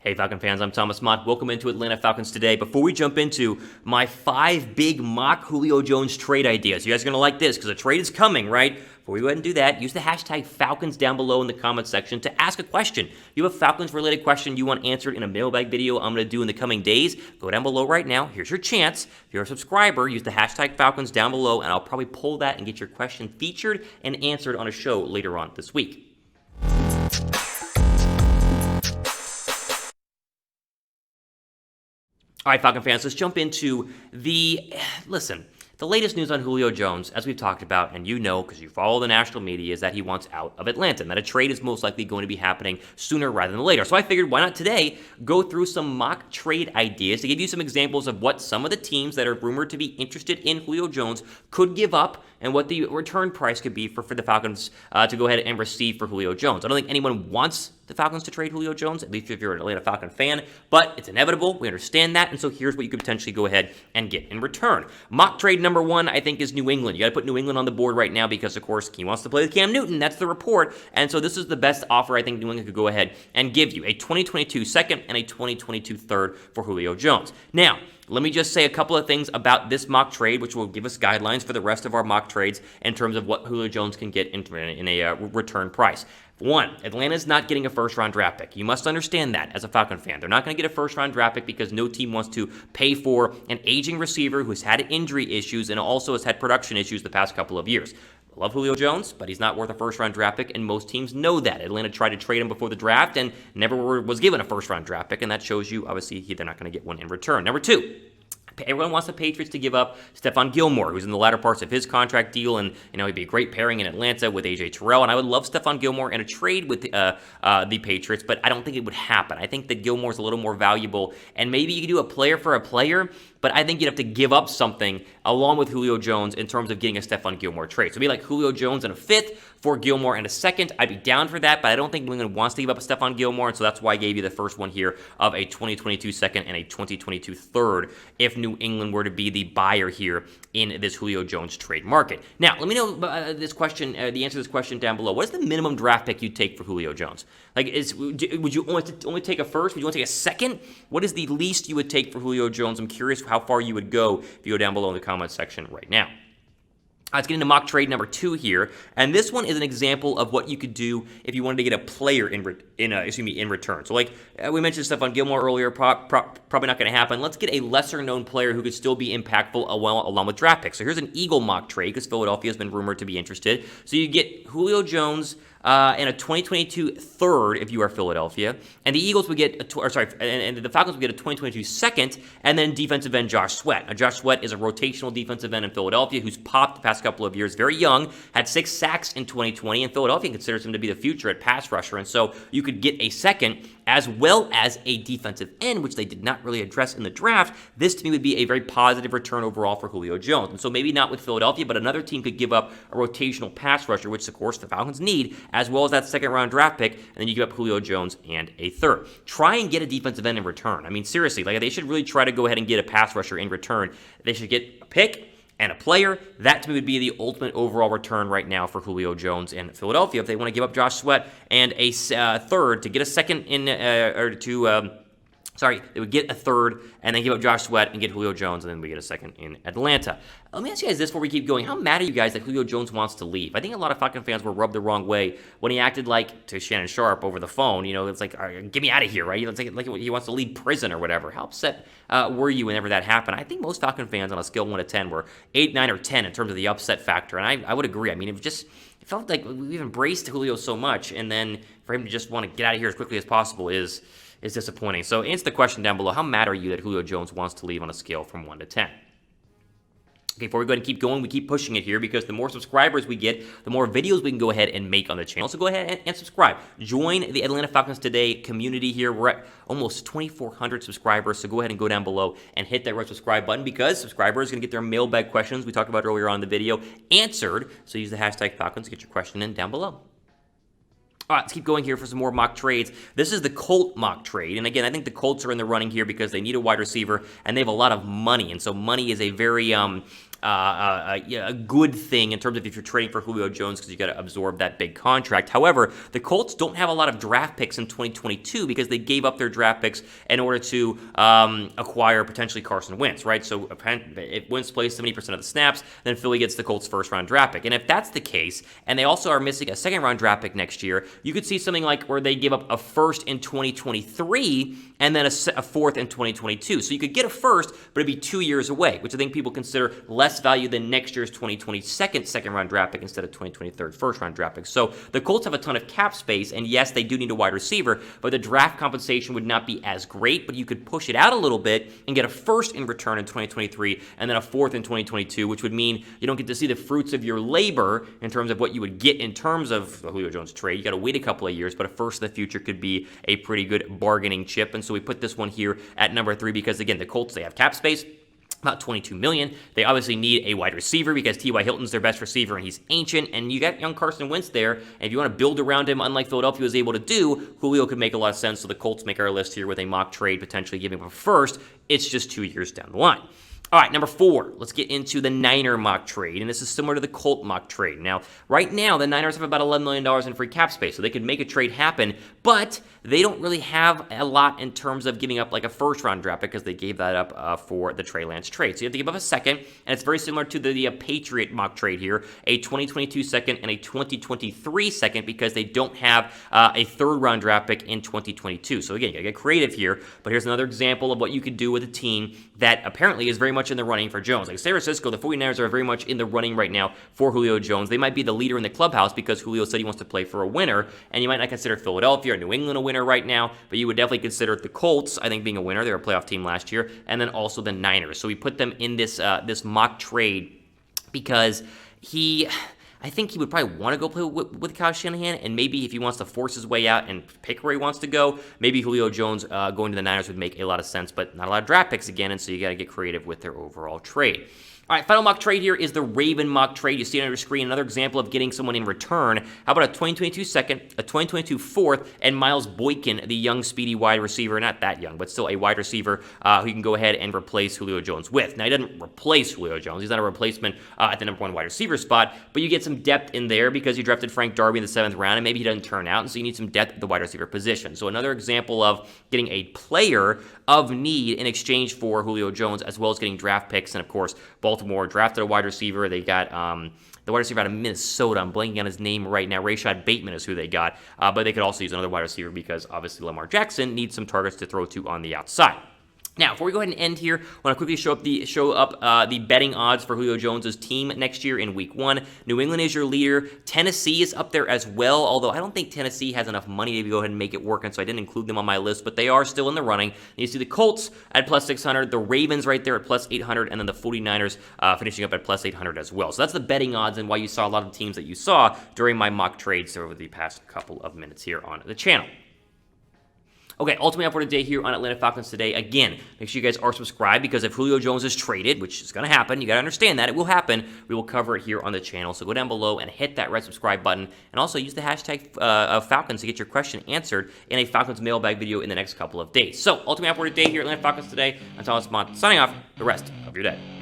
Hey Falcon fans, I'm Mott. Welcome into Atlanta Falcons today. Before we jump into my 5 big mock Julio Jones trade ideas, you guys are going to like this because a trade is coming, right? Before we go ahead and do that, use the hashtag Falcons down below in the comments section to ask a question. If you have a Falcons-related question you want answered in a mailbag video I'm going to do in the coming days, go down below right now. Here's your chance. If you're a subscriber, use the hashtag Falcons down below, and I'll probably pull that and get your question featured and answered on a show later on this week. All right, Falcon fans, let's jump into the latest news on Julio Jones, as we've talked about, and you know because you follow the national media, is that he wants out of Atlanta, and that a trade is most likely going to be happening sooner rather than later. So I figured, why not today go through some mock trade ideas to give you some examples of what some of the teams that are rumored to be interested in Julio Jones could give up and what the return price could be for the Falcons to go ahead and receive for Julio Jones. I don't think anyone wants the Falcons to trade Julio Jones, at least if you're an Atlanta Falcon fan, but it's inevitable. We understand that, and so here's what you could potentially go ahead and get in return. Mock trade number 1, I think, is New England. You got to put New England on the board right now because, of course, he wants to play with Cam Newton. That's the report, and so this is the best offer I think New England could go ahead and give you, a 2022 second and a 2022 third for Julio Jones. Now, let me just say a couple of things about this mock trade, which will give us guidelines for the rest of our mock trades in terms of what Julio Jones can get in a return price. One, Atlanta's not getting a first-round draft pick. You must understand that as a Falcon fan. They're not going to get a first-round draft pick because no team wants to pay for an aging receiver who's had injury issues and also has had production issues the past couple of years. I love Julio Jones, but he's not worth a first-round draft pick, and most teams know that. Atlanta tried to trade him before the draft and never was given a first-round draft pick, and that shows you, obviously, they're not going to get one in return. Number 2. Everyone wants the Patriots to give up Stephon Gilmore, who's in the latter parts of his contract deal, and he'd be a great pairing in Atlanta with A.J. Terrell, and I would love Stephon Gilmore in a trade with the Patriots, but I don't think it would happen. I think that Gilmore's a little more valuable, and maybe you could do a player for a player, but I think you'd have to give up something along with Julio Jones in terms of getting a Stephon Gilmore trade. So it'd be like Julio Jones in a 5th for Gilmore in a 2nd. I'd be down for that, but I don't think New England wants to give up a Stephon Gilmore, and so that's why I gave you the first one here of a 2022 2nd and a 2022 3rd if New England were to be the buyer here in this Julio Jones trade market. Now, let me know this question, the answer to this question down below. What is the minimum draft pick you'd take for Julio Jones? Like, would you only take a 1st? Would you want to take a 2nd? What is the least you would take for Julio Jones? I'm curious how far you would go if you go down below in the comments section right now. Let's get into mock trade number 2 here, and this one is an example of what you could do if you wanted to get a player in return. So, like we mentioned Stephon Gilmore earlier, probably not going to happen. Let's get a lesser-known player who could still be impactful along with draft picks. So here's an Eagle mock trade because Philadelphia has been rumored to be interested. So you get Julio Jones and a 2022 3rd if you are Philadelphia, and the Eagles would get and the Falcons would get a 2022 2nd, and then defensive end Josh Sweat. Now, Josh Sweat is a rotational defensive end in Philadelphia who's popped the past couple of years, very young, had 6 sacks in 2020, and Philadelphia considers him to be the future at pass rusher, and so you could get a 2nd as well as a defensive end, which they did not really address in the draft. This, to me, would be a very positive return overall for Julio Jones. And so maybe not with Philadelphia, but another team could give up a rotational pass rusher, which, of course, the Falcons need, as well as that 2nd-round draft pick, and then you give up Julio Jones and a 3rd. Try and get a defensive end in return. I mean, seriously, like they should really try to go ahead and get a pass rusher in return. They should get a pick and a player. That, to me, would be the ultimate overall return right now for Julio Jones and Philadelphia if they want to give up Josh Sweat and a 3rd to get a 2nd in they would get a 3rd and then give up Josh Sweat and get Julio Jones, and then we get a 2nd in Atlanta. Let me ask you guys this before we keep going. How mad are you guys that Julio Jones wants to leave? I think a lot of Falcon fans were rubbed the wrong way when he acted like to Shannon Sharpe over the phone. It's like, all right, get me out of here, right? It's like he wants to leave prison or whatever. How upset were you whenever that happened? I think most Falcon fans on a scale of 1 to 10 were 8, 9, or 10 in terms of the upset factor, and I would agree. I mean, it felt like we've embraced Julio so much, and then for him to just want to get out of here as quickly as possible is disappointing. So answer the question down below. How mad are you that Julio Jones wants to leave on a scale from 1 to 10? Okay, before we go ahead and keep going, we keep pushing it here because the more subscribers we get, the more videos we can go ahead and make on the channel. So go ahead and subscribe. Join the Atlanta Falcons Today community here. We're at almost 2,400 subscribers, so go ahead and go down below and hit that red subscribe button because subscribers are going to get their mailbag questions we talked about earlier on in the video answered. So use the hashtag Falcons to get your question in down below. All right, let's keep going here for some more mock trades. This is the Colt mock trade. And again, I think the Colts are in the running here because they need a wide receiver and they have a lot of money. And so money is a very a good thing in terms of if you're trading for Julio Jones because you got to absorb that big contract. However, the Colts don't have a lot of draft picks in 2022 because they gave up their draft picks in order to acquire potentially Carson Wentz, right? So if Wentz plays 70% of the snaps, then Philly gets the Colts' first-round draft pick. And if that's the case, and they also are missing a second-round draft pick next year, you could see something like where they give up a first in 2023 and then a fourth in 2022. So you could get a first, but it'd be 2 years away, which I think people consider less value than next year's 2022 second-round draft pick instead of 2023 first-round draft pick. So the Colts have a ton of cap space, and yes, they do need a wide receiver, but the draft compensation would not be as great, but you could push it out a little bit and get a first in return in 2023 and then a fourth in 2022, which would mean you don't get to see the fruits of your labor in terms of what you would get in terms of the Julio Jones trade. You got to wait a couple of years, but a first in the future could be a pretty good bargaining chip, and so we put this one here at number 3 because, again, the Colts, they have cap space, about $22 million. They obviously need a wide receiver because T.Y. Hilton's their best receiver and he's ancient, and you got young Carson Wentz there, and if you want to build around him, unlike Philadelphia was able to do, Julio could make a lot of sense, so the Colts make our list here with a mock trade, potentially giving up a first. It's just 2 years down the line. All right, number 4, let's get into the Niner mock trade, and this is similar to the Colt mock trade. Now, right now, the Niners have about $11 million in free cap space, so they could make a trade happen, but they don't really have a lot in terms of giving up like a first-round draft because they gave that up for the Trey Lance trade. So you have to give up a second, and it's very similar to the Patriot mock trade here, a 2022 second and a 2023 second because they don't have a third-round draft pick in 2022. So again, you got to get creative here, but here's another example of what you could do with a team that apparently is very much in the running for Jones. Like San Francisco, the 49ers are very much in the running right now for Julio Jones. They might be the leader in the clubhouse because Julio said he wants to play for a winner, and you might not consider Philadelphia or New England a winner right now, but you would definitely consider the Colts, I think, being a winner. They were a playoff team last year, and then also the Niners. So we put them in this this mock trade because I think he would probably want to go play with Kyle Shanahan, and maybe if he wants to force his way out and pick where he wants to go, maybe Julio Jones going to the Niners would make a lot of sense, but not a lot of draft picks again, and so you got to get creative with their overall trade. All right, final mock trade here is the Raven mock trade. You see it on your screen, another example of getting someone in return. How about a 2022 second, a 2022 fourth, and Miles Boykin, the young, speedy wide receiver, not that young, but still a wide receiver who you can go ahead and replace Julio Jones with. Now, he doesn't replace Julio Jones. He's not a replacement at the number 1 wide receiver spot, but you get some depth in there because you drafted Frank Darby in the 7th round, and maybe he doesn't turn out, and so you need some depth at the wide receiver position. So another example of getting a player of need in exchange for Julio Jones, as well as getting draft picks, and of course, Baltimore drafted a wide receiver. They got the wide receiver out of Minnesota. I'm blanking on his name right now. Rashad Bateman is who they got, but they could also use another wide receiver because obviously Lamar Jackson needs some targets to throw to on the outside. Now, before we go ahead and end here, I want to quickly show up the betting odds for Julio Jones' team next year in Week 1. New England is your leader. Tennessee is up there as well, although I don't think Tennessee has enough money to go ahead and make it work, and so I didn't include them on my list, but they are still in the running. And you see the Colts at plus 600, the Ravens right there at plus 800, and then the 49ers finishing up at plus 800 as well. So that's the betting odds and why you saw a lot of teams that you saw during my mock trades over the past couple of minutes here on the channel. Okay, ultimately up for today here on Atlanta Falcons Today. Again, make sure you guys are subscribed because if Julio Jones is traded, which is going to happen, you got to understand that it will happen, we will cover it here on the channel. So go down below and hit that red subscribe button, and also use the hashtag Falcons to get your question answered in a Falcons mailbag video in the next couple of days. So ultimately up for today here at Atlanta Falcons Today. I'm Thomas Mott signing off the rest of your day.